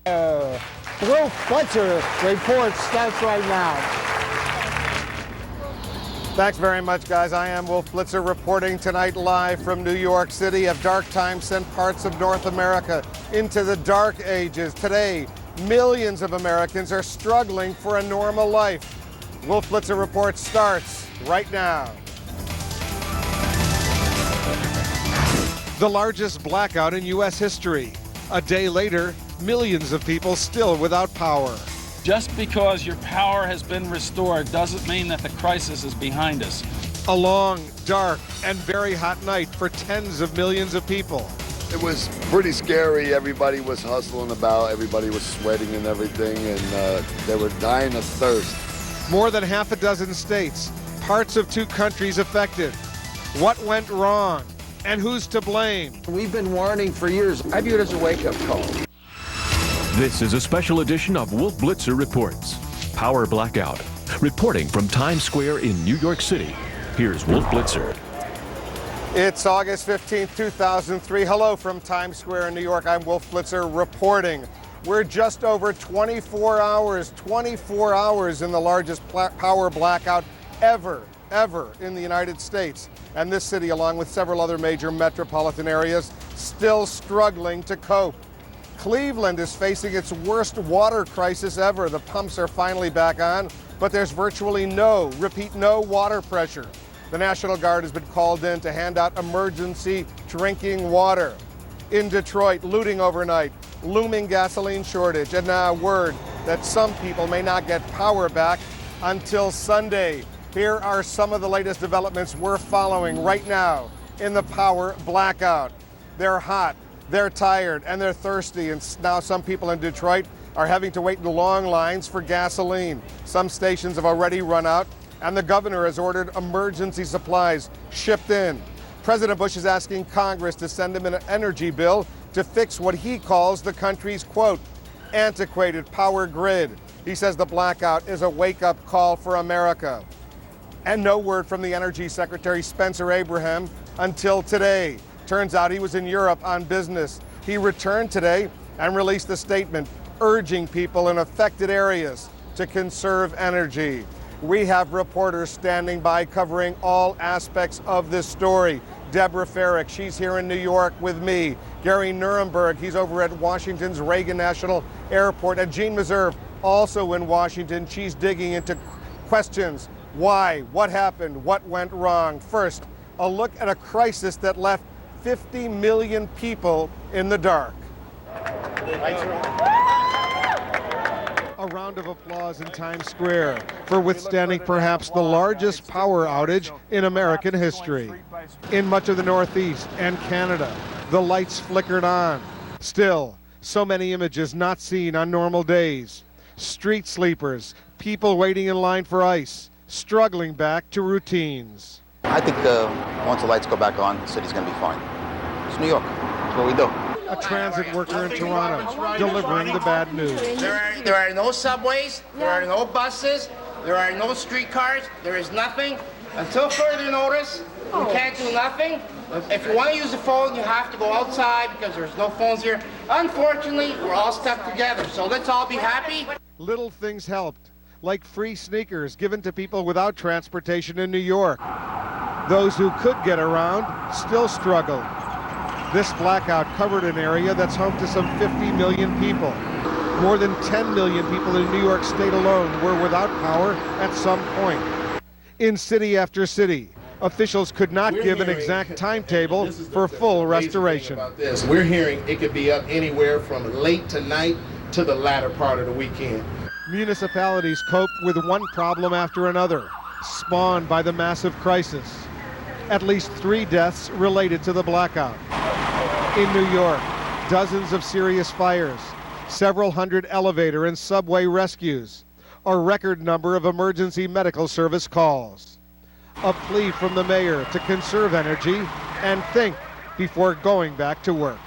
Wolf Blitzer report starts right now. Thanks very much, guys. I am Wolf Blitzer reporting tonight live from New York City. A dark time sent parts of North America into the dark ages. Today, millions of Americans are struggling for a normal life. Wolf Blitzer report starts right now. The largest blackout in U.S. history. A day later, millions of people still without power. Just because your power has been restored doesn't mean that the crisis is behind us. A long, dark, and very hot night for tens of millions of people. It was pretty scary. Everybody was hustling about, everybody was sweating and everything, and they were dying of thirst. More than half a dozen states, parts of 2 countries affected. What went wrong? And who's to blame? We've been warning for years. I view it as a wake-up call. This is a special edition of Wolf Blitzer Reports. Power Blackout. Reporting from Times Square in New York City. Here's Wolf Blitzer. It's August 15th, 2003. Hello from Times Square in New York. I'm Wolf Blitzer reporting. We're just over 24 hours in the largest power blackout ever in the United States. And this city, along with several other major metropolitan areas, still struggling to cope. Cleveland is facing its worst water crisis ever. The pumps are finally back on, but there's virtually no water pressure. The National Guard has been called in to hand out emergency drinking water. In Detroit, looting overnight, looming gasoline shortage, and now word that some people may not get power back until Sunday. Here are some of the latest developments we're following right now in the power blackout. They're hot, they're tired, and they're thirsty, and now some people in Detroit are having to wait in long lines for gasoline. Some stations have already run out, and the governor has ordered emergency supplies shipped in. President Bush is asking Congress to send him an energy bill to fix what he calls the country's, quote, antiquated power grid. He says the blackout is a wake-up call for America. And no word from the Energy Secretary Spencer Abraham until today. Turns out he was in Europe on business. He returned today and released a statement urging people in affected areas to conserve energy. We have reporters standing by covering all aspects of this story. Deborah Farrick, she's here in New York with me. Gary Nuremberg, he's over at Washington's Reagan National Airport. And Jean Meserve, also in Washington. She's digging into questions. Why? What happened? What went wrong? First, a look at a crisis that left 50 million people in the dark. A round of applause in Times Square for withstanding perhaps the largest power outage in American history. In much of the Northeast and Canada, the lights flickered on. Still, so many images not seen on normal days. Street sleepers, people waiting in line for ice, struggling back to routines. I think once the lights go back on, the city's going to be fine. It's New York. It's what we do. A transit worker in Toronto delivering the bad news. There are no subways, there are no buses, there are no streetcars, there is nothing. Until further notice, we can't do nothing. If you want to use the phone, you have to go outside because there's no phones here. Unfortunately, we're all stuck together, so let's all be happy. Little things helped, like free sneakers given to people without transportation in New York. Those who could get around still struggled. This blackout covered an area that's home to some 50 million people. More than 10 million people in New York State alone were without power at some point. In city after city, officials could not give an exact timetable for full restoration. We're hearing it could be up anywhere from late tonight to the latter part of the weekend. Municipalities cope with one problem after another, spawned by the massive crisis. At least 3 deaths related to the blackout. In New York, dozens of serious fires, several hundred elevator and subway rescues, a record number of emergency medical service calls. A plea from the mayor to conserve energy and think before going back to work.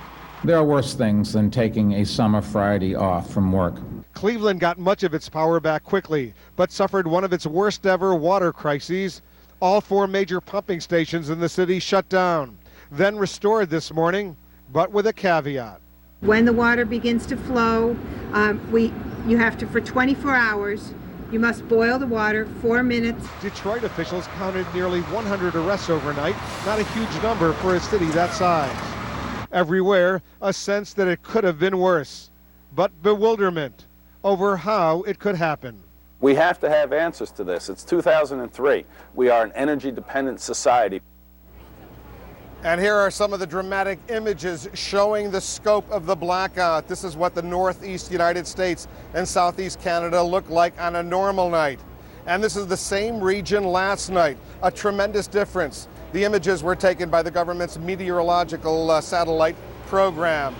There are worse things than taking a summer Friday off from work. Cleveland got much of its power back quickly, but suffered one of its worst ever water crises. All 4 major pumping stations in the city shut down, then restored this morning, but with a caveat. When the water begins to flow, You have to, for 24 hours, you must boil the water 4 minutes. Detroit officials counted nearly 100 arrests overnight, not a huge number for a city that size. Everywhere, a sense that it could have been worse, but bewilderment over how it could happen. We have to have answers to this. It's 2003. We are an energy-dependent society. And here are some of the dramatic images showing the scope of the blackout. This is what the northeast United States and southeast Canada look like on a normal night. And this is the same region last night. A tremendous difference. The images were taken by the government's meteorological satellite program.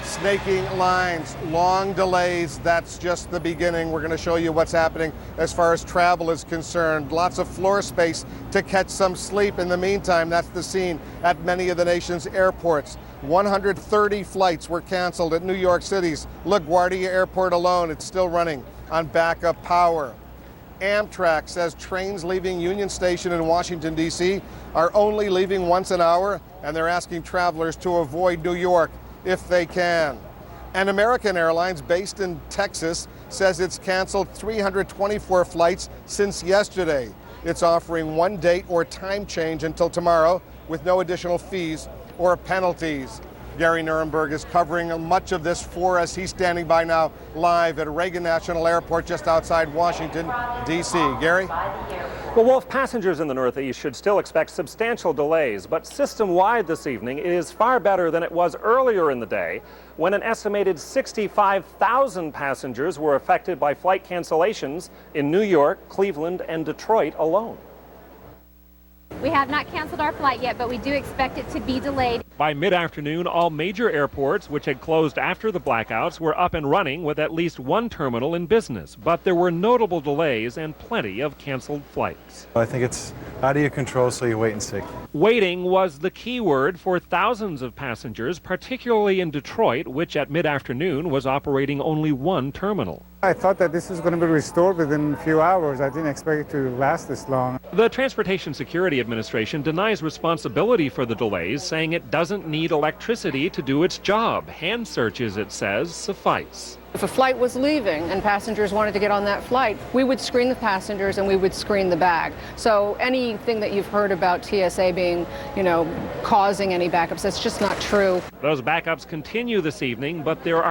Snaking lines, long delays, that's just the beginning. We're going to show you what's happening as far as travel is concerned. Lots of floor space to catch some sleep. In the meantime, that's the scene at many of the nation's airports. 130 flights were canceled at New York City's LaGuardia Airport alone. It's still running on backup power. Amtrak says trains leaving Union Station in Washington, D.C. are only leaving once an hour, and they're asking travelers to avoid New York if they can. And American Airlines, based in Texas, says it's canceled 324 flights since yesterday. It's offering one date or time change until tomorrow with no additional fees or penalties. Gary Nuremberg is covering much of this for us. He's standing by now live at Reagan National Airport just outside Washington, D.C. Gary? Well, Wolf, passengers in the Northeast should still expect substantial delays, but system-wide this evening it is far better than it was earlier in the day when an estimated 65,000 passengers were affected by flight cancellations in New York, Cleveland, and Detroit alone. We have not canceled our flight yet, but we do expect it to be delayed. By mid-afternoon, all major airports, which had closed after the blackouts, were up and running with at least one terminal in business. But there were notable delays and plenty of canceled flights. I think it's out of your control, so you wait and see. Waiting was the key word for thousands of passengers, particularly in Detroit, which at mid-afternoon was operating only one terminal. I thought that this was going to be restored within a few hours. I didn't expect it to last this long. The Transportation Security Administration denies responsibility for the delays, saying it doesn't need electricity to do its job. Hand searches, it says, suffice. If a flight was leaving and passengers wanted to get on that flight, we would screen the passengers and we would screen the bag. So anything that you've heard about TSA being, causing any backups, that's just not true. Those backups continue this evening, but there are